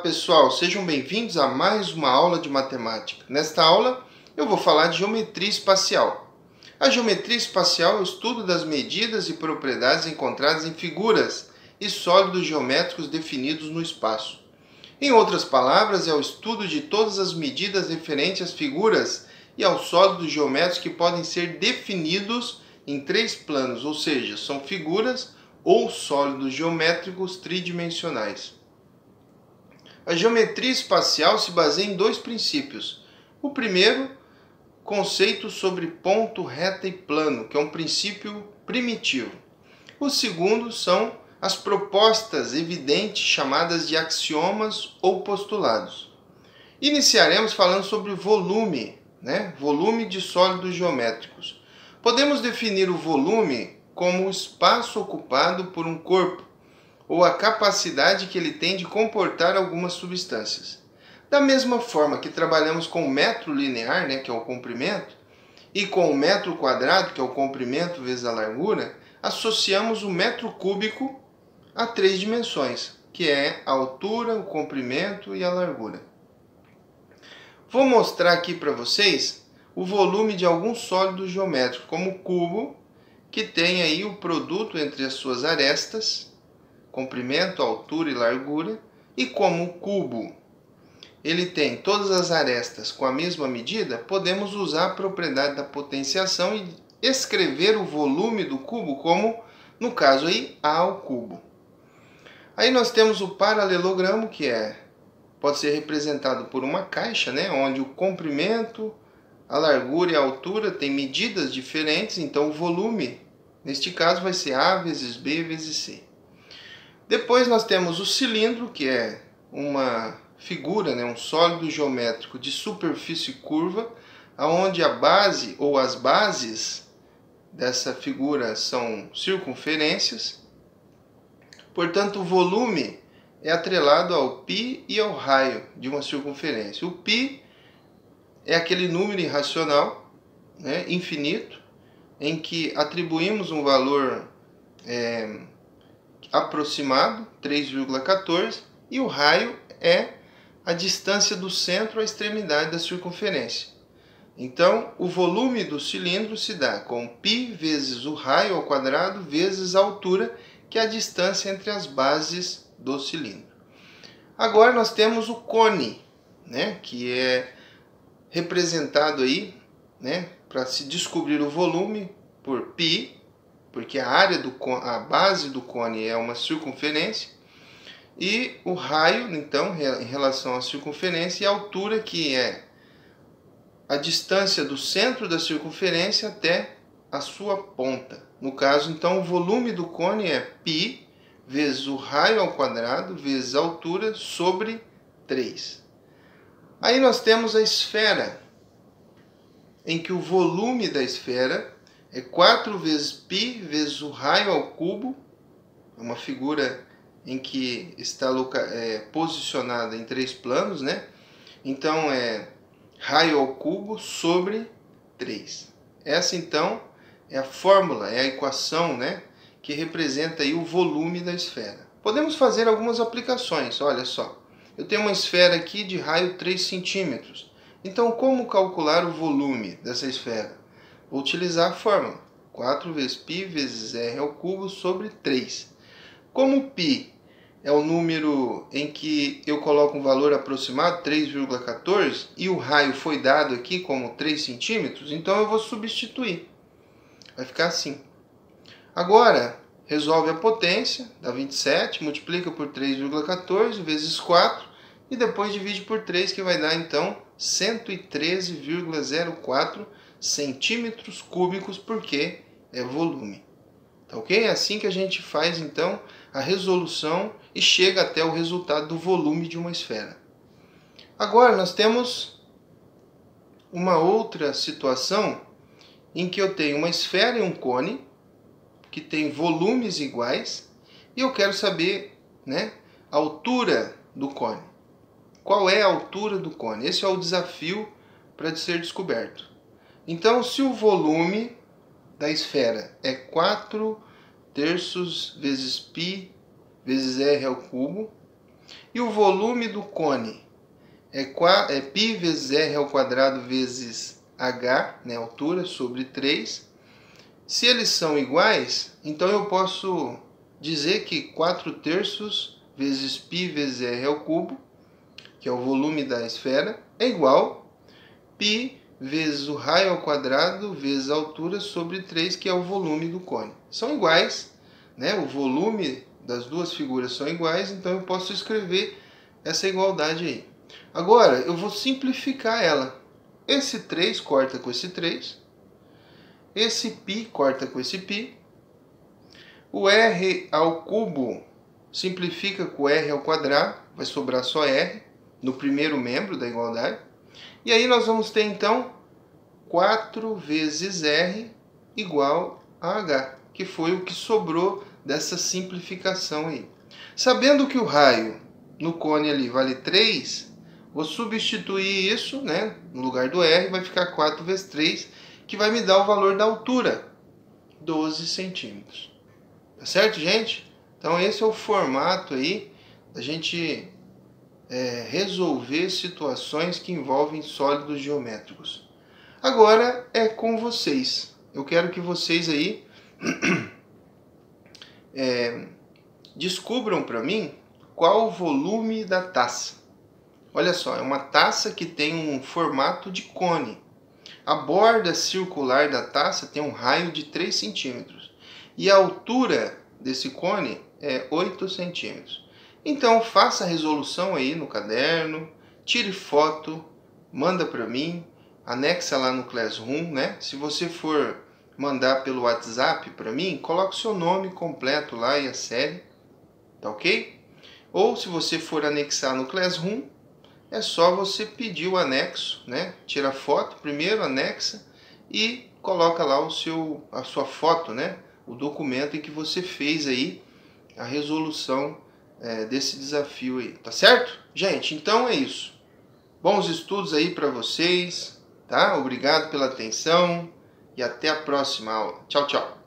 pessoal, sejam bem-vindos a mais uma aula de matemática. Nesta aula eu vou falar de geometria espacial. A geometria espacial é o estudo das medidas e propriedades encontradas em figuras e sólidos geométricos definidos no espaço. Em outras palavras, é o estudo de todas as medidas referentes às figuras e aos sólidos geométricos que podem ser definidos em três planos, ou seja, são figuras ou sólidos geométricos tridimensionais. A geometria espacial se baseia em dois princípios. O primeiro, conceito sobre ponto, reta e plano, que é um princípio primitivo. O segundo são as propostas evidentes chamadas de axiomas ou postulados. Iniciaremos falando sobre volume, volume de sólidos geométricos. Podemos definir o volume como o espaço ocupado por um corpo, ou a capacidade que ele tem de comportar algumas substâncias. Da mesma forma que trabalhamos com o metro linear, que é o comprimento, e com o metro quadrado, que é o comprimento vezes a largura, associamos o metro cúbico a três dimensões, que é a altura, o comprimento e a largura. Vou mostrar aqui para vocês o volume de alguns sólidos geométricos, como o cubo, que tem aí o produto entre as suas arestas, comprimento, altura e largura, e como o cubo ele tem todas as arestas com a mesma medida, podemos usar a propriedade da potenciação e escrever o volume do cubo como, no caso aí, A ao cubo. Aí nós temos o paralelogramo, que pode ser representado por uma caixa, onde o comprimento, a largura e a altura têm medidas diferentes, então o volume, neste caso, vai ser A vezes B vezes C. Depois nós temos o cilindro, que é uma figura, um sólido geométrico de superfície curva, onde a base ou as bases dessa figura são circunferências. Portanto, o volume é atrelado ao π e ao raio de uma circunferência. O π é aquele número irracional, infinito, em que atribuímos um valor aproximado, 3,14, e o raio é a distância do centro à extremidade da circunferência. Então, o volume do cilindro se dá com π vezes o raio ao quadrado vezes a altura, que é a distância entre as bases do cilindro. Agora nós temos o cone, que é representado aí, para se descobrir o volume por π, porque a base do cone é uma circunferência, e o raio, então, em relação à circunferência, e a altura, que é a distância do centro da circunferência até a sua ponta. No caso, então, o volume do cone é π vezes o raio ao quadrado vezes a altura sobre 3. Aí nós temos a esfera, em que o volume da esfera é 4 vezes π vezes o raio ao cubo, é uma figura em que está posicionada em três planos, Então, é raio ao cubo sobre 3. Essa, então, é a fórmula, é a equação, que representa aí o volume da esfera. Podemos fazer algumas aplicações, olha só. Eu tenho uma esfera aqui de raio 3 centímetros. Então, como calcular o volume dessa esfera? Vou utilizar a fórmula, 4 vezes π vezes r ao cubo sobre 3. Como π é o número em que eu coloco um valor aproximado, 3,14, e o raio foi dado aqui como 3 centímetros, então eu vou substituir. Vai ficar assim. Agora, resolve a potência, dá 27, multiplica por 3,14 vezes 4, e depois divide por 3, que vai dar, então, 113,04 centímetros cúbicos, porque é volume. Tá ok? É assim que a gente faz, então, a resolução e chega até o resultado do volume de uma esfera. Agora, nós temos uma outra situação em que eu tenho uma esfera e um cone, que tem volumes iguais, e eu quero saber a altura do cone. Qual é a altura do cone? Esse é o desafio para ser descoberto. Então, se o volume da esfera é 4 terços vezes π vezes r ao cubo, E o volume do cone é π vezes r ao quadrado vezes h, né, altura, sobre 3. Se eles são iguais, então eu posso dizer que 4/3 vezes π vezes r ao cubo, que é o volume da esfera, é igual a π vezes o raio ao quadrado vezes a altura sobre 3, que é o volume do cone. São iguais, né? O volume das duas figuras são iguais, então eu posso escrever essa igualdade aí. Agora, eu vou simplificar ela. Esse 3 corta com esse 3. Esse π corta com esse π. O r ao cubo simplifica com o r ao quadrado. Vai sobrar só r no primeiro membro da igualdade. E aí nós vamos ter, então, 4 vezes r igual a h, que foi o que sobrou dessa simplificação aí. Sabendo que o raio no cone ali vale 3, vou substituir isso, né? No lugar do r vai ficar 4 vezes 3, que vai me dar o valor da altura, 12 centímetros. Tá certo, gente? Então esse é o formato aí da gente resolver situações que envolvem sólidos geométricos. Agora é com vocês. Eu quero que vocês aí descubram para mim qual o volume da taça. Olha só, é uma taça que tem um formato de cone. A borda circular da taça tem um raio de 3 centímetros. E a altura desse cone é 8 centímetros. Então faça a resolução aí no caderno, tire foto, manda para mim, anexa lá no Classroom, né? Se você for mandar pelo WhatsApp para mim, coloque o seu nome completo lá e a série, tá ok? Ou se você for anexar no Classroom, é só você pedir o anexo, né? Tira a foto primeiro, anexa e coloca lá a sua foto, né? O documento em que você fez aí a resolução desse desafio aí, tá certo? Gente, então é isso. Bons estudos aí para vocês, tá? Obrigado pela atenção e até a próxima aula. Tchau, tchau.